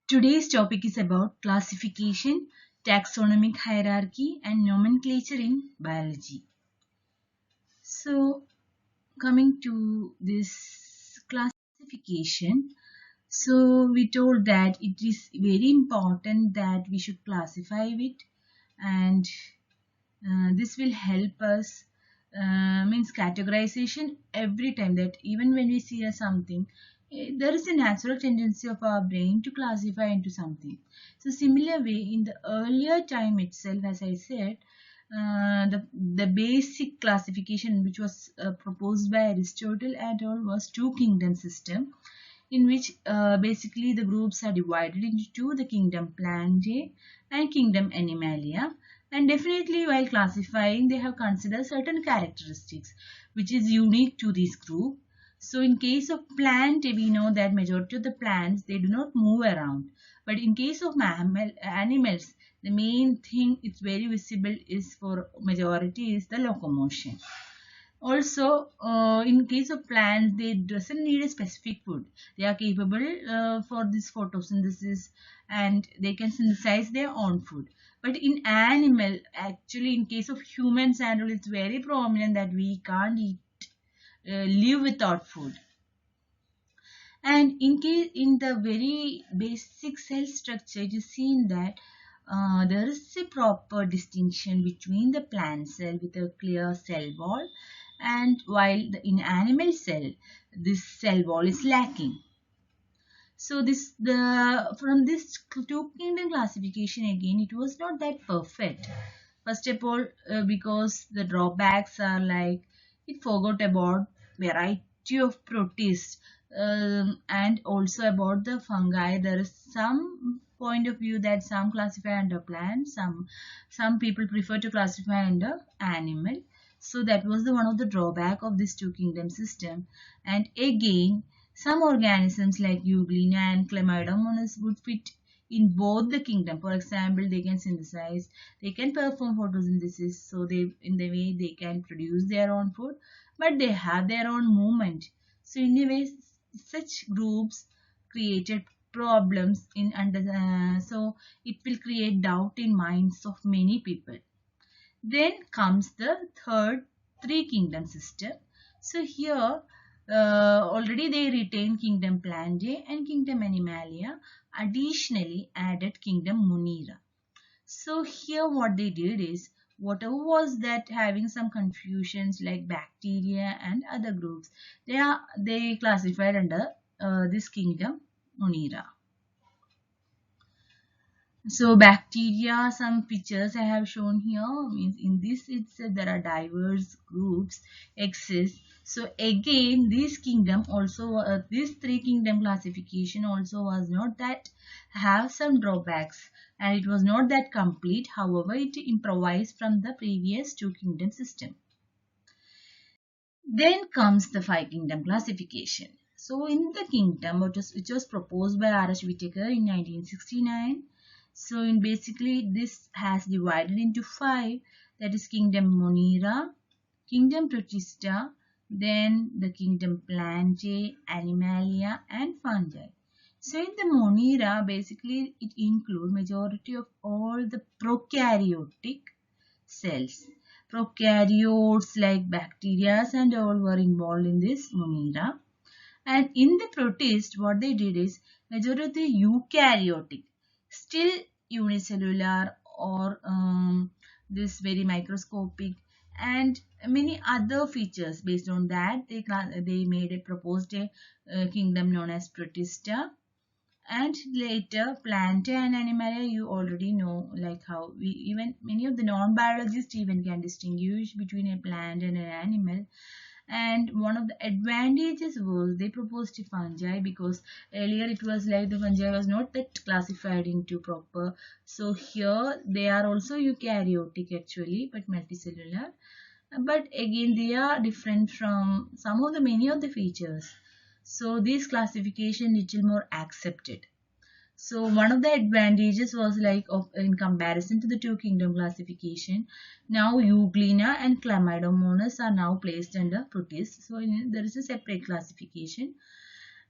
Today's topic is about classification, taxonomic hierarchy, and nomenclature in biology. So, coming to this classification, so we told that it is very important that we should classify it, and this will help us means categorization every time, that even when we see something, there is a natural tendency of our brain to classify into something. So similar way, in the earlier time itself, as I said, the basic classification which was proposed by Aristotle and all was two kingdom system, in which basically the groups are divided into two: the kingdom Plantae and kingdom Animalia. And definitely while classifying, they have considered certain characteristics which is unique to this group. So in case of plant, we know that majority of the plants, they do not move around. But in case of animals, the main thing it's very visible is for majority is the locomotion. Also, in case of plants, they doesn't need a specific food. They are capable for this photosynthesis, and they can synthesize their own food. But in animal, actually, in case of humans and all, it's very prominent that we can't eat, live without food. And in the very basic cell structure, it is seen that there is a proper distinction between the plant cell with a clear cell wall, and while in animal cell, this cell wall is lacking. So from this two kingdom classification, again, it was not that perfect. First of all, because the drawbacks are like it forgot about variety of protists, and also about the fungi. There is some point of view that some classify under plant, some people prefer to classify under animal. So that was the one of the drawback of this two kingdom system. And again, some organisms like Euglena and Chlamydomonas would fit in both the kingdom. For example, they can synthesize, they can perform photosynthesis, so they in the way they can produce their own food, but they have their own movement. So in a way, such groups created problems in under so it will create doubt in minds of many people. Then comes the third three kingdom system. So here already they retain kingdom Plantae and kingdom Animalia, additionally added kingdom Munera. So here what they did is, whatever was that having some confusions like bacteria and other groups, they classified under this kingdom Munera. So bacteria, some pictures I have shown here, means in this it's there are diverse groups exist. So again, this kingdom also, this three kingdom classification also was not that, have some drawbacks, and it was not that complete. However, it improvised from the previous two kingdom system. Then comes the five kingdom classification. So in the kingdom which was proposed by R.H. Whittaker in 1969. So in basically this has divided into five, that is kingdom Monera, kingdom Protista, then the kingdom Plantae, Animalia and Fungi. So in the Monera, basically it includes majority of all the prokaryotic cells. Prokaryotes like bacteria and all were involved in this Monera. And in the protist, what they did is majority eukaryotic, still unicellular or this very microscopic, and many other features. Based on that, they made a proposed kingdom known as Protista. And later Plantae and Animalia, you already know, like how we even many of the non-biologists even can distinguish between a plant and an animal. And one of the advantages was they proposed fungi, because earlier it was like the fungi was not that classified into proper. So here they are also eukaryotic actually, but multicellular. But again, they are different from some of the many of the features. So this classification little more accepted. So one of the advantages was like in comparison to the two kingdom classification, now Euglena and Chlamydomonas are now placed under Protists. So there is a separate classification.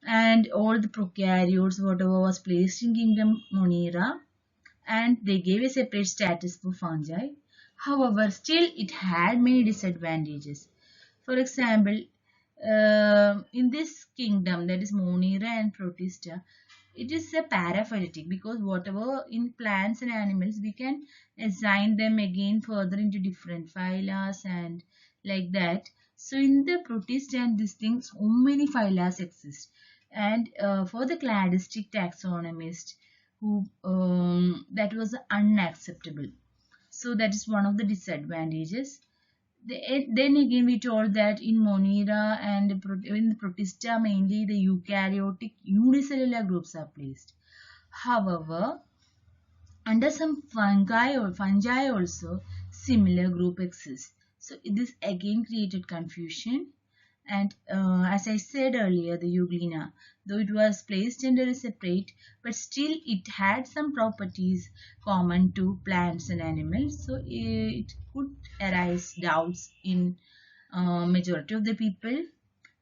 and all the prokaryotes, whatever was placed in kingdom Monera, and they gave a separate status for fungi. However, still it had many disadvantages. For example, in this kingdom, that is Monera and Protista, it is a paraphyletic because whatever in plants and animals, we can assign them again further into different phyla and like that. So in the Protista and this thing, so many phyla exist. And for the cladistic taxonomist, who that was unacceptable. So that is one of the disadvantages. Then again, we told that in Monera and in the Protista, mainly the eukaryotic unicellular groups are placed. However, under some fungi also, similar group exists. So this again created confusion. And as I said earlier, the Euglena, though it was placed under a separate, but still it had some properties common to plants and animals. So it could arise doubts in majority of the people.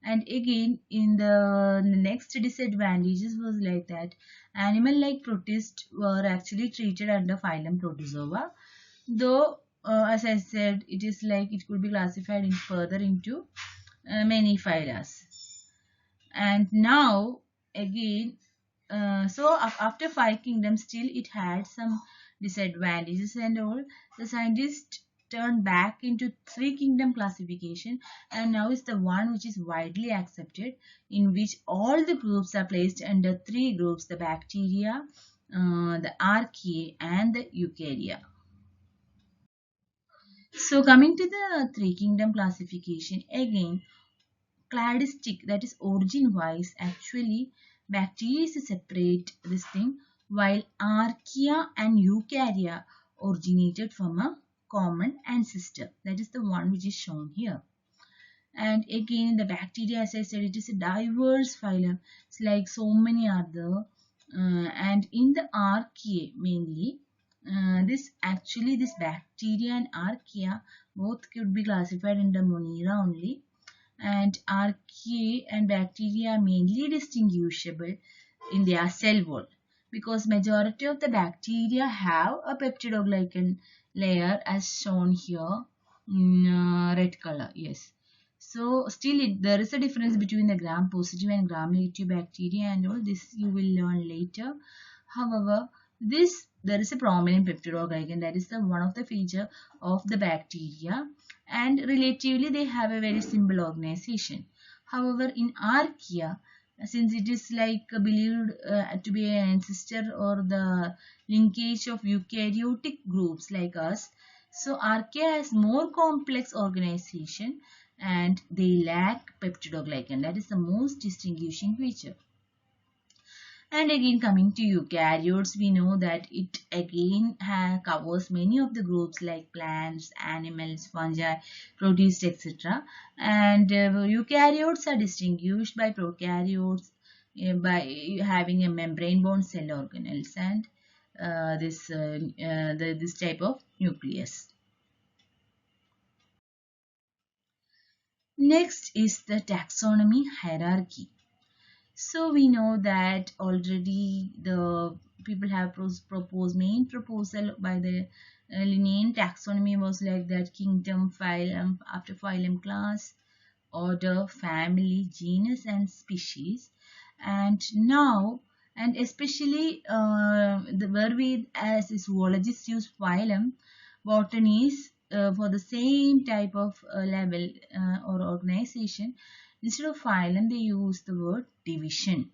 And again, in the next disadvantages was like that animal like protists were actually treated under phylum Protozoa, though as I said, it is like it could be classified in further into many phyla. And now again, after five kingdoms, still it had some disadvantages and all. The scientists turned back into three kingdom classification, and now is the one which is widely accepted, in which all the groups are placed under three groups: the bacteria, the archaea, and the eukarya. So coming to the three kingdom classification again, cladistic, that is origin wise, actually bacteria is a separate this thing, while archaea and eukarya originated from a common ancestor, that is the one which is shown here. And again, the bacteria, as I said, it is a diverse phylum. It's like so many other. And in the archaea mainly, this bacteria and archaea both could be classified in the Monera only. And archaea and bacteria are mainly distinguishable in their cell wall because majority of the bacteria have a peptidoglycan layer as shown here in red color. Yes. So still there is a difference between the gram positive and gram negative bacteria, and all this you will learn later. However, this there is a prominent peptidoglycan, that is the one of the feature of the bacteria, and relatively they have a very simple organization. However, in archaea, since it is like believed to be an ancestor or the linkage of eukaryotic groups like us, so archaea has more complex organization and they lack peptidoglycan. That is the most distinguishing feature. And again, coming to eukaryotes, we know that it again covers many of the groups like plants, animals, fungi, protists, etc. And eukaryotes are distinguished by prokaryotes by having a membrane-bound cell organelles and this type of nucleus. Next is the taxonomy hierarchy. So we know that already the people have proposed main proposal by the Linnaean taxonomy was like that: kingdom, phylum, after phylum, class, order, family, genus, and species. And now, and especially where we as zoologists use phylum, botanists for the same type of level or organization, instead of phylum they use the word division.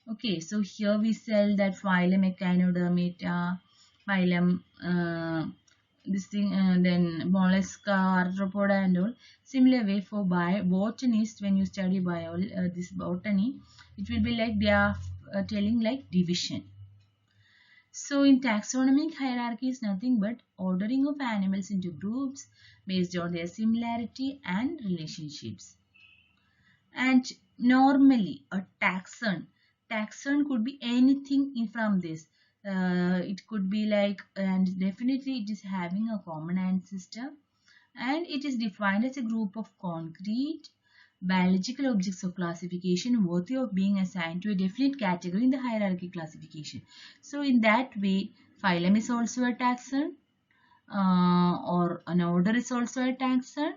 Okay, so here we sell that phylum Echinodermata, phylum this thing, then mollusca, arthropoda, and all. Similar way for botanists, when you study this botany, it will be like they are telling like division. So in taxonomic hierarchy is nothing but ordering of animals into groups based on their similarity and relationships. And normally a taxon could be anything in from this. It could be like, and definitely it is having a common ancestor, and it is defined as a group of concrete biological objects of classification worthy of being assigned to a definite category in the hierarchy classification. So in that way, phylum is also a taxon, or an order is also a taxon,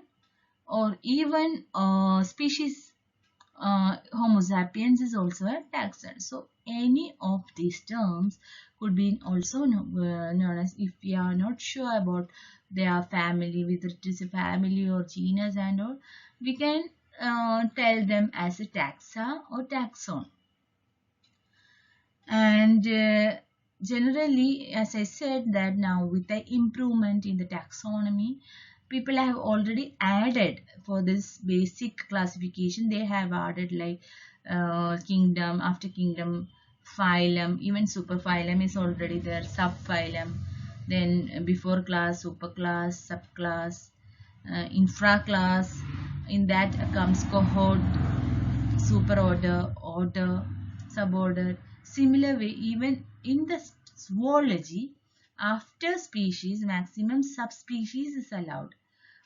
or even species, Homo sapiens is also a taxon. So any of these terms could be also known as, if we are not sure about their family, whether it is a family or genus and all, we can tell them as a taxa or taxon. And generally, as I said, that now with the improvement in the taxonomy, people have already added, for this basic classification, they have added like kingdom, after kingdom, phylum, even superphylum is already there, subphylum, then before class, superclass, subclass, infraclass. In that comes cohort, superorder, order, suborder. Similar way, even in the zoology, after species, maximum subspecies is allowed.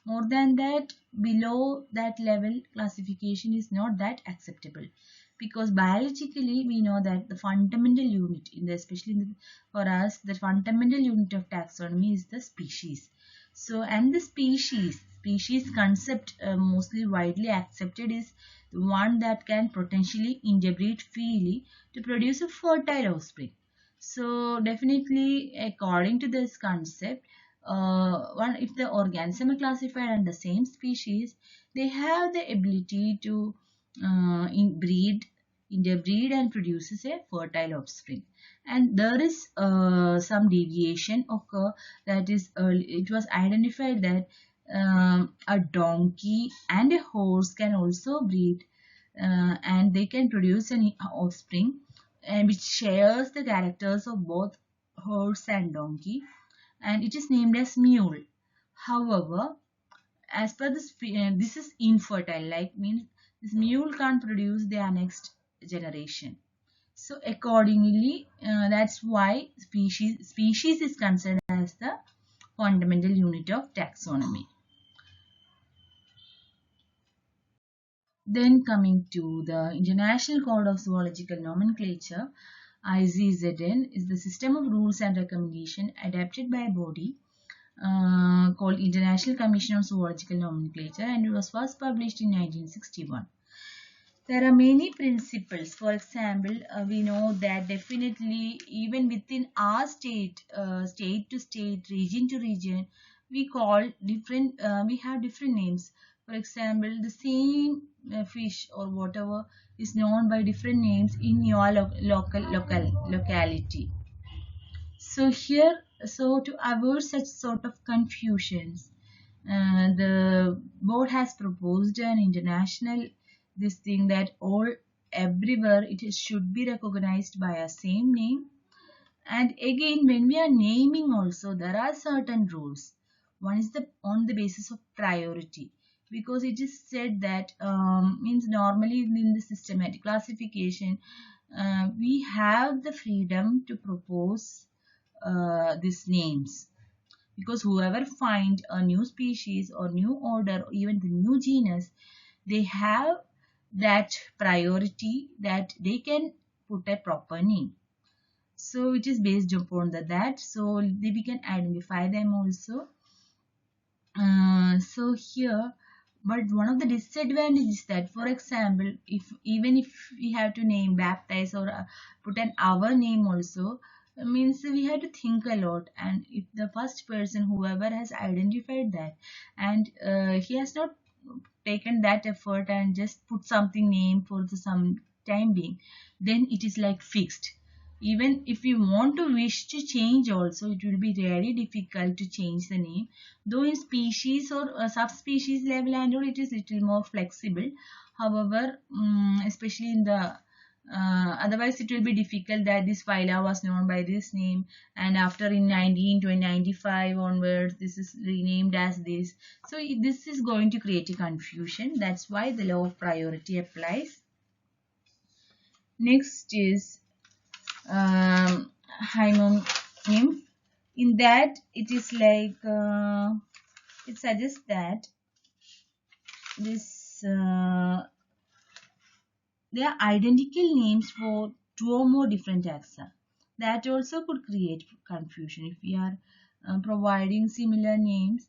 More than that, below that level, classification is not that acceptable, because biologically we know that the fundamental unit in the, especially in the, for us, the fundamental unit of taxonomy is the species. So, and the species concept, mostly widely accepted, is the one that can potentially interbreed freely to produce a fertile offspring. So definitely, according to this concept, one, if the organism are classified under the same species, they have the ability to interbreed and produces a fertile offspring. And there is some deviation occur, that is, it was identified that a donkey and a horse can also breed, and they can produce an offspring, and which shares the characters of both horse and donkey, and it is named as mule. However, as per this, this is infertile, like means this mule can't produce their next generation. So accordingly, that's why species is considered as the fundamental unit of taxonomy. Then coming to the International Code of Zoological Nomenclature, ICZN is the system of rules and recommendation adapted by a body called International Commission on Zoological Nomenclature, and it was first published in 1961. There are many principles. For example, we know that definitely even within our state, state to state, region to region, we call different, we have different names. For example, the same fish or whatever is known by different names in your locality. So here, so to avoid such sort of confusions, the board has proposed an international this thing, that all everywhere should be recognized by a same name. And again, when we are naming also, there are certain rules. One is the on the basis of priority, because it is said that means normally in the systematic classification, we have the freedom to propose these names, because whoever find a new species or new order or even the new genus, they have that priority that they can put a proper name. So it is based upon that, so we can identify them also. So here, but one of the disadvantages is that, for example, even if we have to name, baptize, or put an our name also, means we have to think a lot. And if the first person, whoever has identified that, and he has not taken that effort and just put something name for some time being, then it is like fixed. Even if you want to wish to change also, it will be very difficult to change the name. Though in species or subspecies level and all, it is little more flexible. However, especially in the otherwise it will be difficult that this phyla was known by this name, and after in 1995 onwards this is renamed as this. So this is going to create a confusion. That's why the law of priority applies. Next is hymonym. In that, it is like it suggests that this they are identical names for two or more different taxa. That also could create confusion if we are providing similar names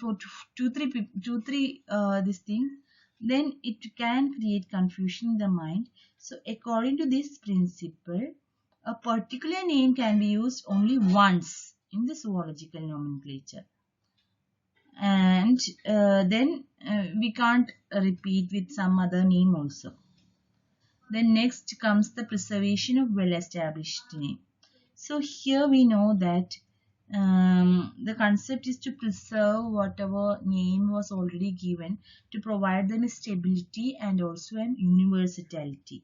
for two, three this thing, then it can create confusion in the mind. So according to this principle, a particular name can be used only once in the zoological nomenclature, and then we can't repeat with some other name also. Then next comes the preservation of well-established name. So here we know that the concept is to preserve whatever name was already given, to provide them a stability and also an universality.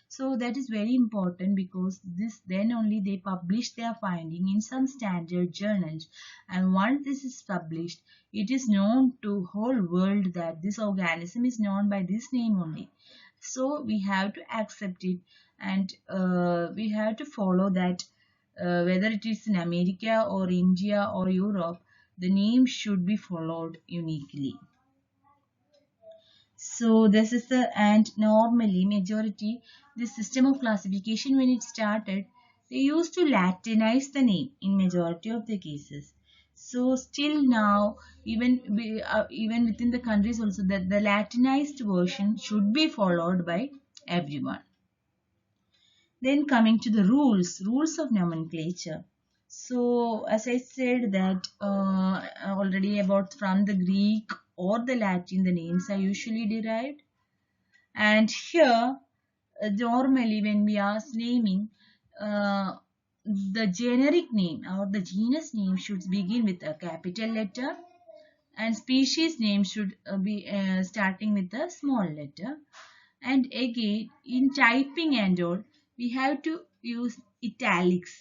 So that is very important, because this then only they publish their finding in some standard journals, and once this is published, it is known to whole world that this organism is known by this name only. So we have to accept it, and we have to follow that, whether it is in America or India or Europe, the name should be followed uniquely. So this is the, and normally majority, this system of classification, when it started, they used to Latinize the name in majority of the cases. So still now, even within the countries also, that the Latinized version should be followed by everyone. Then coming to the rules of nomenclature. So as I said that already about, from the Greek or the Latin, the names are usually derived. And here, normally when we are naming, the generic name or the genus name should begin with a capital letter, and species name should be starting with a small letter. And again, in typing and all, we have to use italics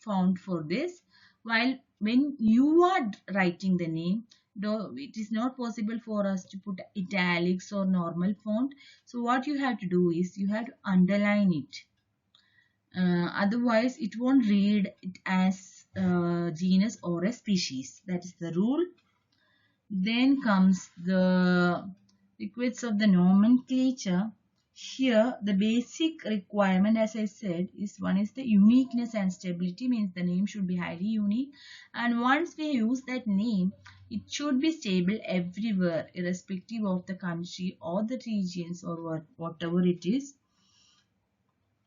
font for this. While when you are writing the name, though it is not possible for us to put italics or normal font. So what you have to do is you have to underline it. Otherwise, it won't read it as a genus or a species. That is the rule. Then comes the requisites of the nomenclature. Here, the basic requirement, as I said, is one is the uniqueness and stability, means the name should be highly unique. And once we use that name, it should be stable everywhere, irrespective of the country or the regions or whatever it is.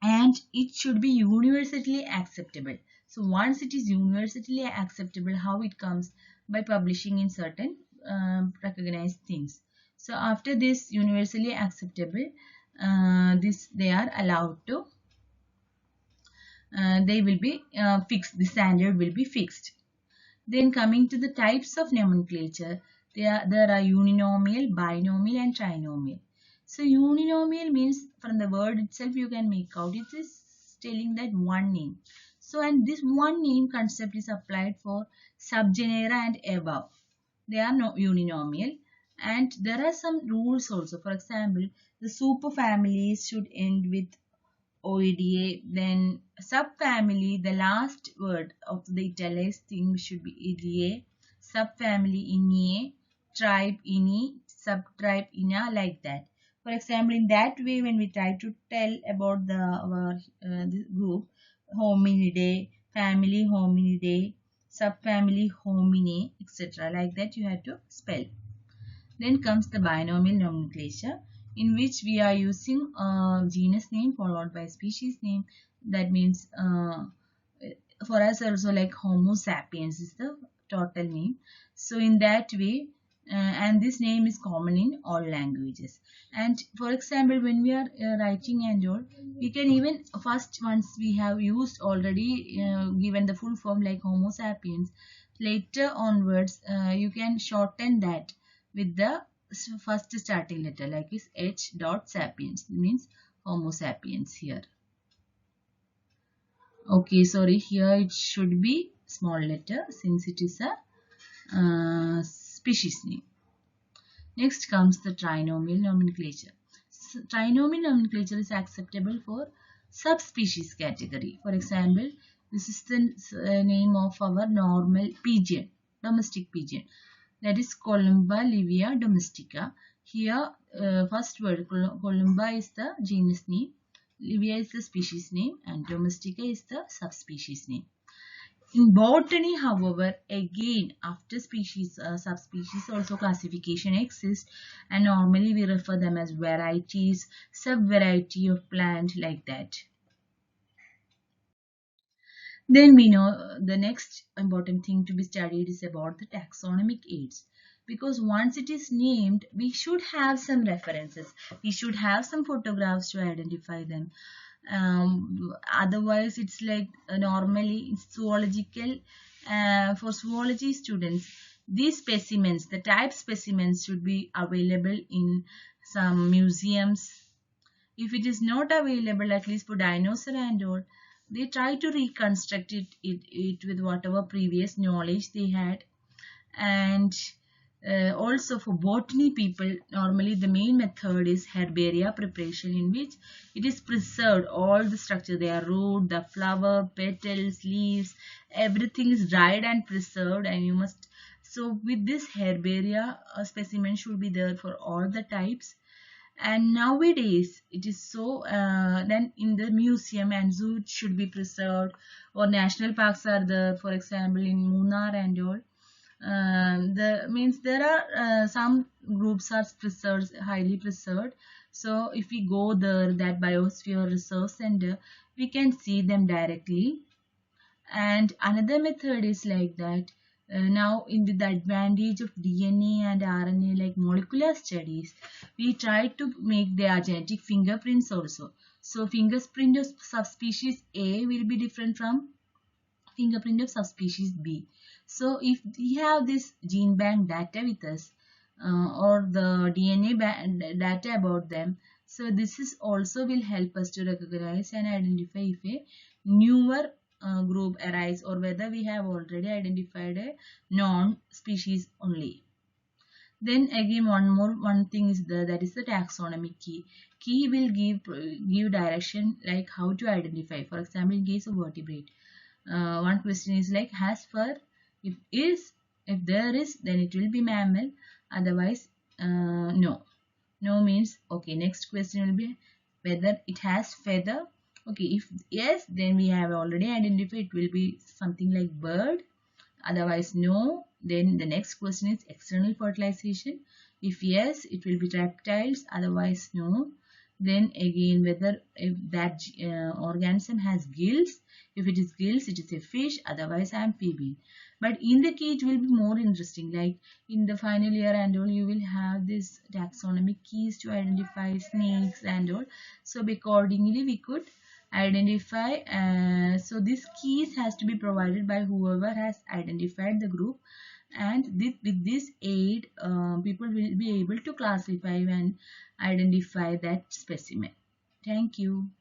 And it should be universally acceptable. So once it is universally acceptable, how it comes? By publishing in certain recognized things. So after this universally acceptable, this they are allowed to, they will be fixed, the standard will be fixed. Then coming to the types of nomenclature, there are uninomial, binomial and trinomial. So uninomial means, from the word itself you can make out, it is telling that one name. So, and this one name concept is applied for subgenera and above. They are no uninomial, and there are some rules also. For example, the superfamilies should end with OEDA, then subfamily, the last word of the italics thing should be EDA, subfamily INIA, tribe INI, subtribe INA, like that. For example, in that way, when we try to tell about the group, hominidae, family hominidae, subfamily homine, etc., like that you have to spell. Then comes the binomial nomenclature, in which we are using a genus name followed by species name. That means for us also, like Homo sapiens is the total name. So in that way, and this name is common in all languages. And for example, when we are writing and all, we can even first, once we have used already given the full form like Homo sapiens, later onwards you can shorten that with the first starting letter, like is H dot sapiens, means Homo sapiens here. Okay, sorry, here it should be small letter since it is a species name. Next comes the trinomial nomenclature. So, trinomial nomenclature is acceptable for subspecies category. For example, this is the name of our normal pigeon, domestic pigeon. That is Columba livia domestica. Here, first word, Columba is the genus name, Livia is the species name, and Domestica is the subspecies name. In botany, however, again, after species, subspecies also classification exists, and normally we refer them as varieties, subvariety of plant, like that. Then we know the next important thing to be studied is about the taxonomic aids. Because once it is named, we should have some references. We should have some photographs to identify them. Otherwise, it's like normally in zoological, for zoology students, these specimens, the type specimens should be available in some museums. If it is not available, at least for dinosaur and all, they try to reconstruct it with whatever previous knowledge they had. And also for botany people, normally the main method is herbaria preparation, in which it is preserved, all the structure, their root, the flower, petals, leaves, everything is dried and preserved, and you must, so with this herbaria, a specimen should be there for all the types. And nowadays it is so, then in the museum and zoo it should be preserved, or national parks are there, for example in Munnar and all. The means there are some groups are preserved, highly preserved. So if we go there, that biosphere reserve center, we can see them directly. And another method is like that, now in the advantage of DNA and RNA, like molecular studies, we try to make their genetic fingerprints also. So fingerprint of subspecies A will be different from fingerprint of subspecies B. So if we have this gene bank data with us, or the DNA data about them, so this is also will help us to recognize and identify if a newer group arise, or whether we have already identified a non-species only. Then again, one thing is that is the taxonomic key. Key will give direction, like how to identify. For example, in case of vertebrate, one question is like, has fur? If there is, then it will be mammal. Otherwise, no. No means okay. Next question will be whether it has feather. Okay, if yes, then we have already identified it will be something like bird. Otherwise, no. Then the next question is external fertilization. If yes, it will be reptiles. Otherwise, no. Then again, whether if that organism has gills. If it is gills, it is a fish. Otherwise, amphibian. But in the key, it will be more interesting. Like in the final year and all, you will have this taxonomic keys to identify snakes and all. So accordingly, we could identify, so this keys has to be provided by whoever has identified the group, and with this aid, people will be able to classify and identify that specimen. Thank you.